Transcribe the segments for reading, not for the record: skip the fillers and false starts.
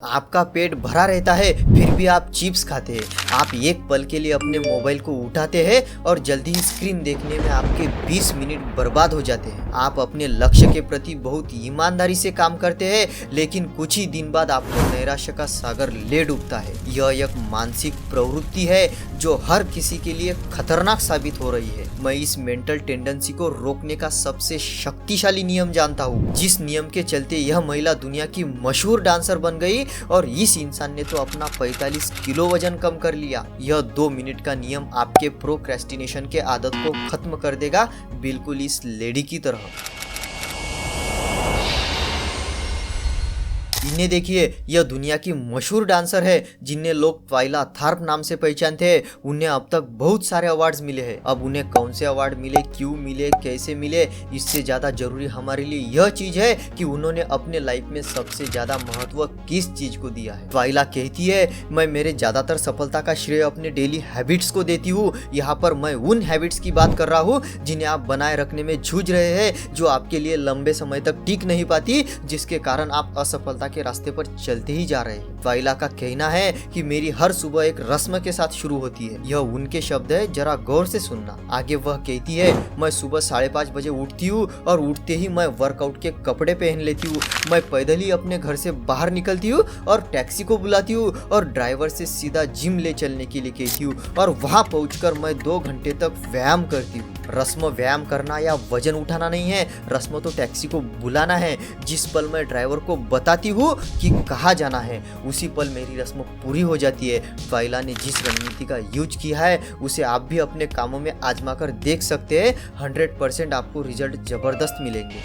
आपका पेट भरा रहता है फिर भी आप चिप्स खाते हैं। आप एक पल के लिए अपने मोबाइल को उठाते हैं और जल्दी ही स्क्रीन देखने में आपके 20 मिनट बर्बाद हो जाते हैं। आप अपने लक्ष्य के प्रति बहुत ईमानदारी से काम करते हैं, लेकिन कुछ ही दिन बाद आपको नैराश्य का सागर ले डूबता है। यह एक मानसिक प्रवृत्ति है जो हर किसी के लिए खतरनाक साबित हो रही है। मैं इस मेंटल टेंडेंसी को रोकने का सबसे शक्तिशाली नियम जानता हूँ, जिस नियम के चलते यह महिला दुनिया की मशहूर डांसर बन गई और इस इंसान ने तो अपना 45 किलो वजन कम कर लिया। यह 2 मिनट का नियम आपके प्रोक्रेस्टिनेशन के आदत को खत्म कर देगा, बिल्कुल इस लेडी की तरह। इन्हें देखिए, यह दुनिया की मशहूर डांसर है जिन्हें लोग ट्वाइला थार्प नाम से पहचानते हैं। उन्हें अब तक बहुत सारे अवार्ड्स मिले हैं। अब उन्हें कौन से अवार्ड मिले, क्यों मिले, कैसे मिले, इससे ज्यादा जरूरी हमारे लिए यह चीज है कि उन्होंने अपने लाइफ में सबसे ज्यादा महत्व किस चीज को दिया है। ट्वाइला कहती है, मैं मेरे ज्यादातर सफलता का श्रेय अपने डेली हैबिट्स को देती हूँ। यहाँ पर मैं उन हैबिट्स की बात कर रहा हूँ जिन्हें आप बनाए रखने में जूझ रहे हैं, जो आपके लिए लंबे समय तक टिक नहीं पाती, जिसके कारण आप असफलता के रास्ते पर चलते ही जा रहे हैं। ट्वाइला का कहना है कि मेरी हर सुबह एक रस्म के साथ शुरू होती है। यह उनके शब्द है, जरा गौर से सुनना। आगे वह कहती है, मैं सुबह 5:30 बजे उठती हूँ और उठते ही मैं वर्कआउट के कपड़े पहन लेती हूँ। मैं पैदल ही अपने घर से बाहर निकलती हूँ और टैक्सी को बुलाती हूँ और ड्राइवर से सीधा जिम ले चलने के लिए कहती हूँ और वहाँ पहुँचकर मैं 2 घंटे तक व्यायाम करती हूँ। रस्म व्यायाम करना या वजन उठाना नहीं है, रस्म तो टैक्सी को बुलाना है। जिस पल मैं ड्राइवर को बताती हूँ कि कहाँ जाना है, उसी पल मेरी रस्म पूरी हो जाती है। ट्वाइला ने जिस रणनीति का यूज किया है उसे आप भी अपने कामों में आजमा कर देख सकते हैं। 100% आपको रिजल्ट जबरदस्त मिलेंगे।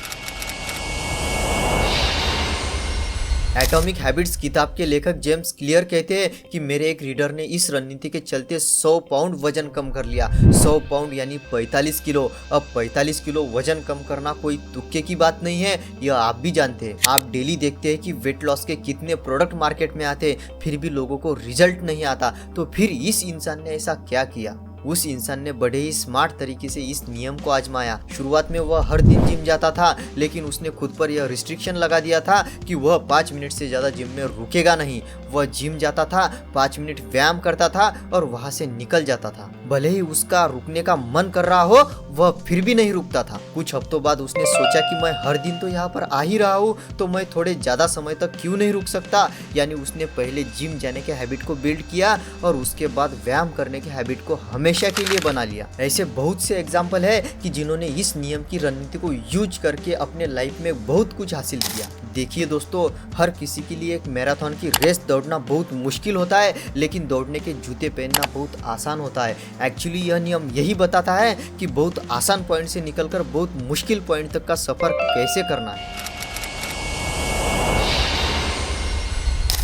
एटॉमिक हैबिट्स किताब के लेखक जेम्स क्लियर कहते हैं कि मेरे एक रीडर ने इस रणनीति के चलते 100 पाउंड वजन कम कर लिया। 100 पाउंड यानी 45 किलो। अब 45 किलो वजन कम करना कोई तुक्के की बात नहीं है, यह आप भी जानते हैं। आप डेली देखते हैं कि वेट लॉस के कितने प्रोडक्ट मार्केट में आते हैं, फिर भी लोगों को रिजल्ट नहीं आता। तो फिर इस इंसान ने ऐसा क्या किया? उस इंसान ने बड़े ही स्मार्ट तरीके से इस नियम को आजमाया। शुरुआत में वह हर दिन जिम जाता था, लेकिन उसने खुद पर यह रिस्ट्रिक्शन लगा दिया था कि वह 5 मिनट से ज़्यादा जिम में रुकेगा नहीं। वह जिम जाता था, 5 मिनट व्यायाम करता था और वहाँ से निकल जाता था। भले ही उसका रुकने का मन कर रहा हो, वह फिर भी नहीं रुकता था। कुछ हफ्तों बाद उसने सोचा कि मैं हर दिन तो यहाँ पर आ ही रहा हूँ, तो मैं थोड़े ज़्यादा समय तक क्यों नहीं रुक सकता। यानी उसने पहले जिम जाने के हैबिट को बिल्ड किया और उसके बाद व्यायाम करने के हैबिट को हमेशा के लिए बना लिया। ऐसे बहुत से एग्जाम्पल है कि जिन्होंने इस नियम की रणनीति को यूज करके अपने लाइफ में बहुत कुछ हासिल किया। देखिए दोस्तों, हर किसी के लिए एक मैराथन की रेस दौड़ना बहुत मुश्किल होता है, लेकिन दौड़ने के जूते पहनना बहुत आसान होता है। एक्चुअली यह नियम यही बताता है कि बहुत आसान पॉइंट से निकलकर बहुत मुश्किल पॉइंट तक का सफर कैसे करना है।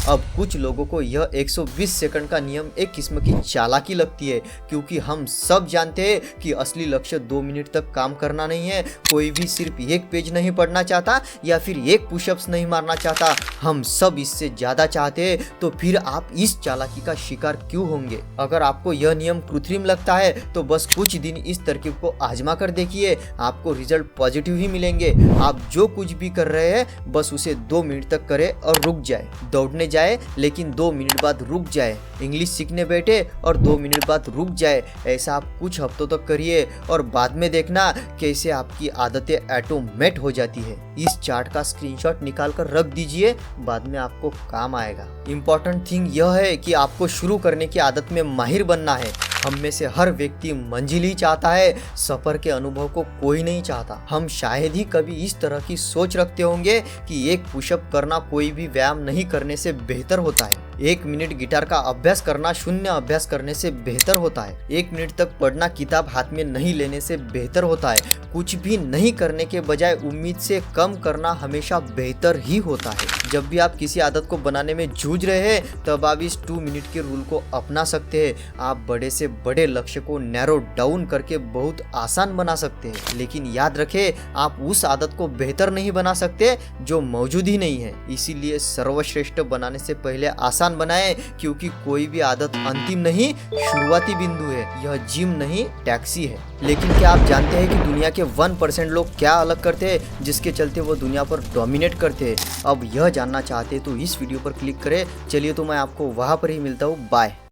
अब कुछ लोगों को यह 120 सेकंड का नियम एक किस्म की चालाकी लगती है, क्योंकि हम सब जानते हैं कि असली लक्ष्य 2 मिनट तक काम करना नहीं है। कोई भी सिर्फ एक पेज नहीं पढ़ना चाहता या फिर एक पुशअप्स नहीं मारना चाहता। हम सब इससे ज्यादा चाहते हैं। तो फिर आप इस चालाकी का शिकार क्यों होंगे? अगर आपको यह नियम कृत्रिम लगता है तो बस कुछ दिन इस तरकीब को आजमा कर देखिए, आपको रिजल्ट पॉजिटिव ही मिलेंगे। आप जो कुछ भी कर रहे हैं बस उसे 2 मिनट तक करे और रुक जाए। दौड़ने जाए लेकिन 2 मिनट बाद रुक जाए। इंग्लिश सीखने बैठे और 2 मिनट बाद रुक जाए। ऐसा आप कुछ हफ्तों तक करिए और बाद में देखना कैसे आपकी आदतें ऑटोमेट हो जाती है। इस चार्ट का स्क्रीनशॉट निकाल कर रख दीजिए, बाद में आपको काम आएगा। इम्पोर्टेंट थिंग यह है कि आपको शुरू करने की आदत में माहिर बनना है। हम में से हर व्यक्ति मंजिल ही चाहता है, सफर के अनुभव को कोई नहीं चाहता। हम शायद ही कभी इस तरह की सोच रखते होंगे कि एक पुशअप करना कोई भी व्यायाम नहीं करने से बेहतर होता है। 1 मिनट गिटार का अभ्यास करना शून्य अभ्यास करने से बेहतर होता है। 1 मिनट तक पढ़ना किताब हाथ में नहीं लेने से बेहतर होता है। कुछ भी नहीं करने के बजाय उम्मीद से कम करना हमेशा बेहतर ही होता है। जब भी आप किसी आदत को बनाने में जूझ रहे हैं, तब आप इस 2 मिनट के रूल को अपना सकते हैं। आप बड़े से बड़े लक्ष्य को नैरो डाउन करके बहुत आसान बना सकते हैं, लेकिन याद रखें, आप उस आदत को बेहतर नहीं बना सकते जो मौजूद ही नहीं है। इसीलिए सर्वश्रेष्ठ बनाने से पहले आसान इंसान बनाएं, क्योंकि कोई भी आदत अंतिम नहीं, शुरुआती बिंदु है। यह जिम नहीं, टैक्सी है। लेकिन क्या आप जानते हैं कि दुनिया के 1% लोग क्या अलग करते हैं जिसके चलते वो दुनिया पर डोमिनेट करते हैं? अब यह जानना चाहते हैं तो इस वीडियो पर क्लिक करें। चलिए तो मैं आपको वहाँ पर ही मिलता हूँ। बाय।